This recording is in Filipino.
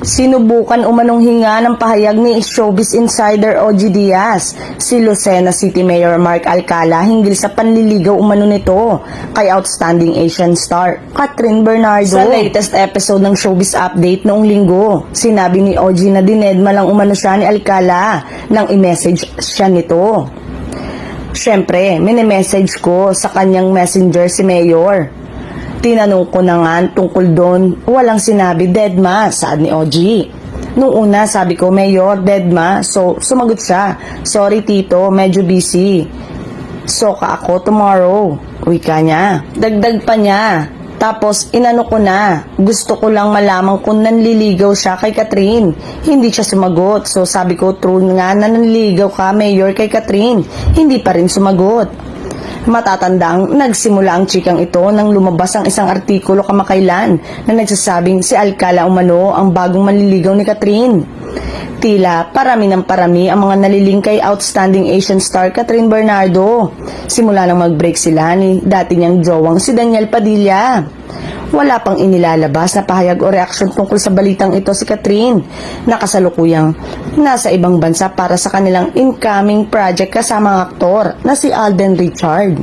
Sinubukan umanong hinga ng pahayag ni Showbiz Insider OG Diaz, si Lucena City Mayor Mark Alcala hinggil sa panliligaw umano nito kay outstanding Asian star Catherine Bernardo. Sa latest episode ng Showbiz Update noong linggo, sinabi ni OG na dinedma lang umano siya ni Alcala nang i-message siya nito. Syempre, mini-message ko sa kanyang messenger si Mayor. Tinanong ko na nga tungkol doon, walang sinabi, deadma, saad ni OG. Nung una, sabi ko, Mayor, deadma. So, sumagot siya, sorry tito, medyo busy. So, ka ako tomorrow. Wika niya. Dagdag pa niya. Tapos, inano ko na, gusto ko lang malaman kung nanliligaw siya kay Catherine. Hindi siya sumagot. So, sabi ko, true nga na nanliligaw ka, Mayor, kay Catherine. Hindi pa rin sumagot. Matatandang nagsimula ang chikang ito nang lumabas ang isang artikulo kamakailan na nagsasabing si Alcala umano ang bagong manliligaw ni Catherine. Tila parami ng parami ang mga naliling kay outstanding Asian star Catherine Bernardo. Simula nang mag-break sila ni dati niyang jowang si Daniel Padilla. Wala pang inilalabas na pahayag o reaksyon tungkol sa balitang ito si Catherine, na kasalukuyang nasa ibang bansa para sa kanilang incoming project kasama ang aktor na si Alden Richard.